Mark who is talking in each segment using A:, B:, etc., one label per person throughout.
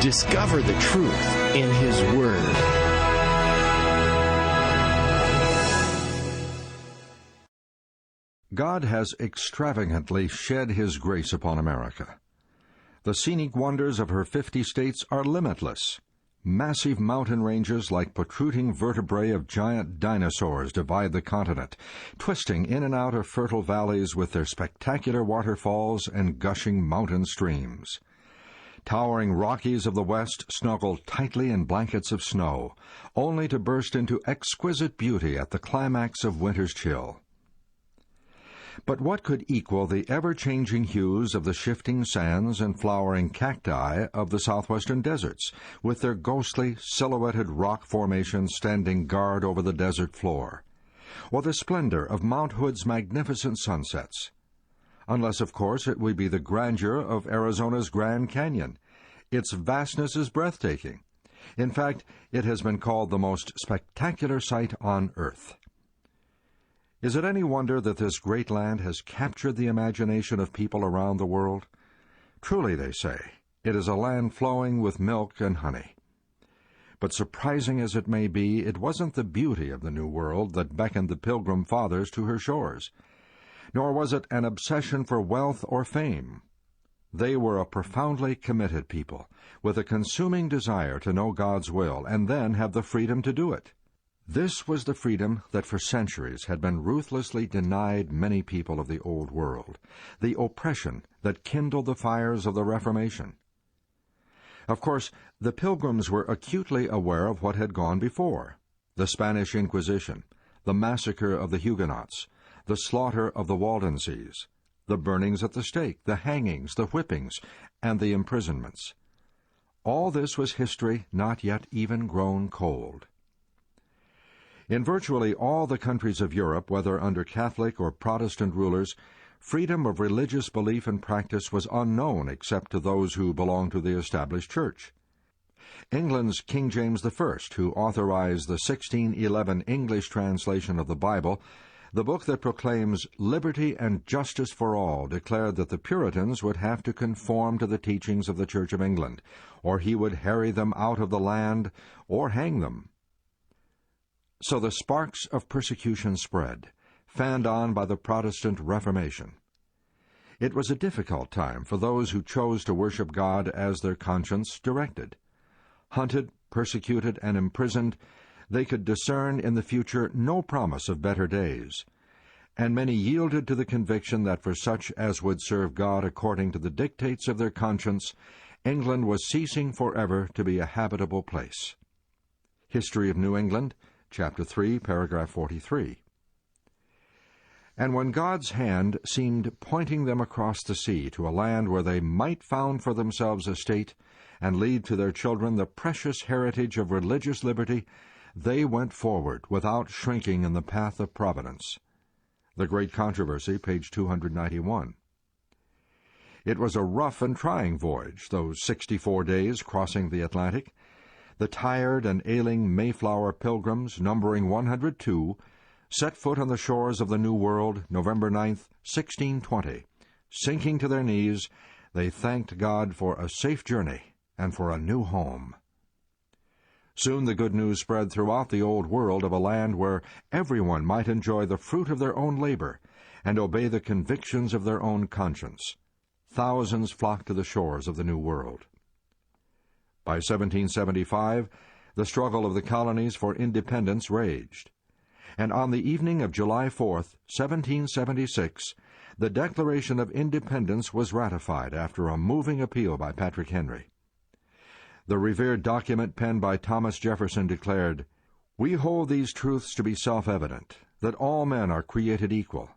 A: Discover the truth in His Word.
B: God has extravagantly shed His grace upon America. The scenic wonders of her 50 states are limitless. Massive mountain ranges like protruding vertebrae of giant dinosaurs divide the continent, twisting in and out of fertile valleys with their spectacular waterfalls and gushing mountain streams. Towering Rockies of the West snuggle tightly in blankets of snow, only to burst into exquisite beauty at the climax of winter's chill. But what could equal the ever-changing hues of the shifting sands and flowering cacti of the southwestern deserts, with their ghostly, silhouetted rock formations standing guard over the desert floor, or the splendor of Mount Hood's magnificent sunsets? Unless, of course, it would be the grandeur of Arizona's Grand Canyon. Its vastness is breathtaking. In fact, it has been called the most spectacular sight on Earth. Is it any wonder that this great land has captured the imagination of people around the world? Truly, they say, it is a land flowing with milk and honey. But surprising as it may be, it wasn't the beauty of the New World that beckoned the Pilgrim Fathers to her shores. Nor was it an obsession for wealth or fame. They were a profoundly committed people, with a consuming desire to know God's will and then have the freedom to do it. This was the freedom that for centuries had been ruthlessly denied many people of the Old World, the oppression that kindled the fires of the Reformation. Of course, the Pilgrims were acutely aware of what had gone before: the Spanish Inquisition, the massacre of the Huguenots, the slaughter of the Waldenses, the burnings at the stake, the hangings, the whippings, and the imprisonments. All this was history not yet even grown cold. In virtually all the countries of Europe, whether under Catholic or Protestant rulers, freedom of religious belief and practice was unknown except to those who belonged to the established church. England's King James I, who authorized the 1611 English translation of the Bible, the book that proclaims liberty and justice for all, declared that the Puritans would have to conform to the teachings of the Church of England, or he would harry them out of the land or hang them. So the sparks of persecution spread, fanned on by the Protestant Reformation. It was a difficult time for those who chose to worship God as their conscience directed. Hunted, persecuted, and imprisoned, they could discern in the future no promise of better days, and many yielded to the conviction that for such as would serve God according to the dictates of their conscience, England was ceasing forever to be a habitable place. History of New England, Chapter 3, paragraph 43. And when God's hand seemed pointing them across the sea to a land where they might found for themselves a state and leave to their children the precious heritage of religious liberty, they went forward without shrinking in the path of providence. The Great Controversy, page 291. It was a rough and trying voyage, those 64 days crossing the Atlantic. The tired and ailing Mayflower Pilgrims, numbering 102, set foot on the shores of the New World November 9th, 1620. Sinking to their knees, they thanked God for a safe journey and for a new home. Soon the good news spread throughout the Old World of a land where everyone might enjoy the fruit of their own labor and obey the convictions of their own conscience. Thousands flocked to the shores of the New World. By 1775, the struggle of the colonies for independence raged, and on the evening of July 4th, 1776, the Declaration of Independence was ratified after a moving appeal by Patrick Henry. The revered document penned by Thomas Jefferson declared, "We hold these truths to be self-evident, that all men are created equal,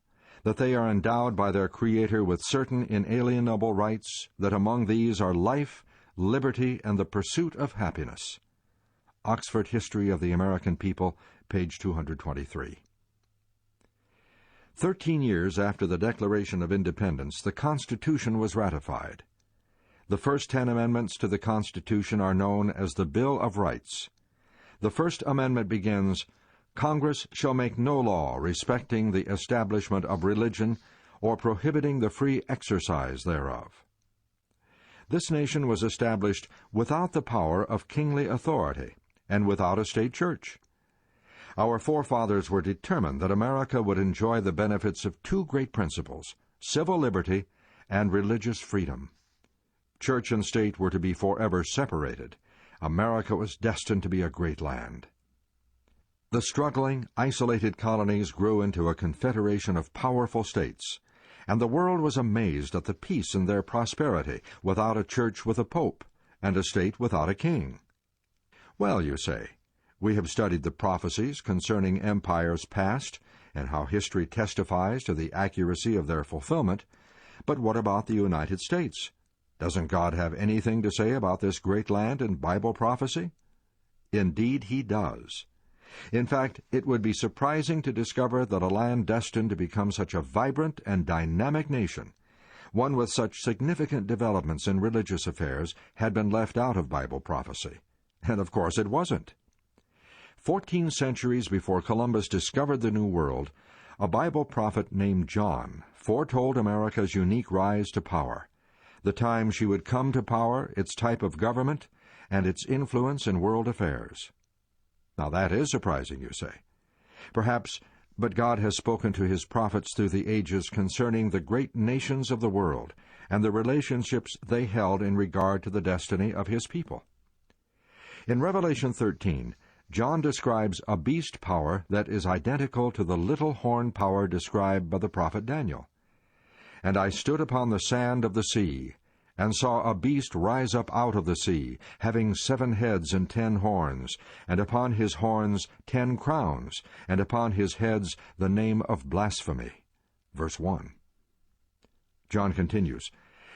B: that they are endowed by their Creator with certain inalienable rights, that among these are life, liberty, and the pursuit of happiness." Oxford History of the American People, page 223. 13 years after the Declaration of Independence, the Constitution was ratified. The first 10 amendments to the Constitution are known as the Bill of Rights. The First Amendment begins, "Congress shall make no law respecting the establishment of religion or prohibiting the free exercise thereof." this nation was established without the power of kingly authority and without a state church. Our forefathers were determined that America would enjoy the benefits of two great principles, civil liberty and religious freedom. Church and state were to be forever separated. America was destined to be a great land. The struggling, isolated colonies grew into a confederation of powerful states, and the world was amazed at the peace in their prosperity without a church with a pope and a state without a king. Well, you say, we have studied the prophecies concerning empires past and how history testifies to the accuracy of their fulfillment, but what about the United States? Doesn't God have anything to say about this great land in Bible prophecy? Indeed, He does. In fact, it would be surprising to discover that a land destined to become such a vibrant and dynamic nation, one with such significant developments in religious affairs, had been left out of Bible prophecy. And of course it wasn't. 14 centuries before Columbus discovered the New World, a Bible prophet named John foretold America's unique rise to power, the time she would come to power, its type of government, and its influence in world affairs. Now that is surprising, you say. Perhaps, but God has spoken to His prophets through the ages concerning the great nations of the world and the relationships they held in regard to the destiny of His people. In Revelation 13, John describes a beast power that is identical to the little horn power described by the prophet Daniel. And I stood upon the sand of the sea, and saw a beast rise up out of the sea, having 7 heads and 10 horns, and upon his horns 10 crowns, and upon his heads the name of blasphemy. Verse 1. John continues,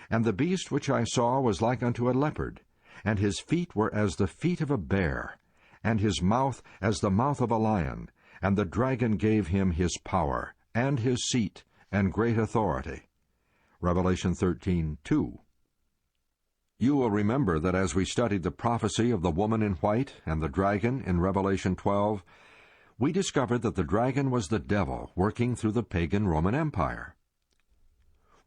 B: And the beast which I saw was like unto a leopard, and his feet were as the feet of a bear, and his mouth as the mouth of a lion, and the dragon gave him his power, and his seat, and great authority. Revelation 13:2. You will remember that as we studied the prophecy of the woman in white and the dragon in Revelation 12, we discovered that the dragon was the devil working through the pagan Roman Empire.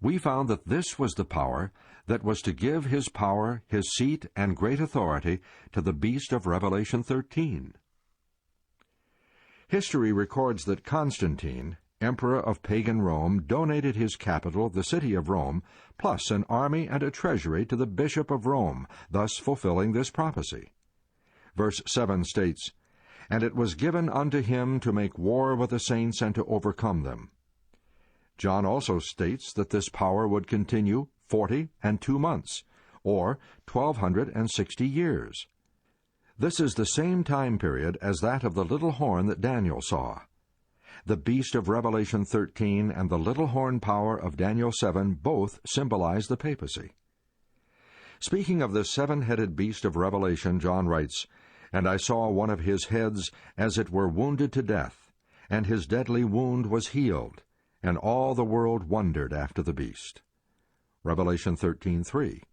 B: We found that this was the power that was to give his power, his seat, and great authority to the beast of Revelation 13. History records that Constantine, emperor of pagan Rome, donated his capital, the city of Rome, plus an army and a treasury to the bishop of Rome, thus fulfilling this prophecy. Verse 7 states, And it was given unto him to make war with the saints and to overcome them. John also states that this power would continue 40 and 2 months, or 1,260 years. This is the same time period as that of the little horn that Daniel saw. The beast of Revelation 13 and the little horn power of Daniel 7 both symbolize the papacy. Speaking of the 7-headed beast of Revelation, John writes, And I saw one of his heads as it were wounded to death, and his deadly wound was healed, and all the world wondered after the beast. Revelation 13:3.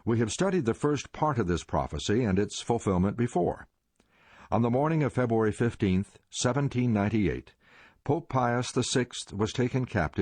B: We have studied the first part of this prophecy and its fulfillment before. On the morning of February 15, 1798, Pope Pius VI was taken captive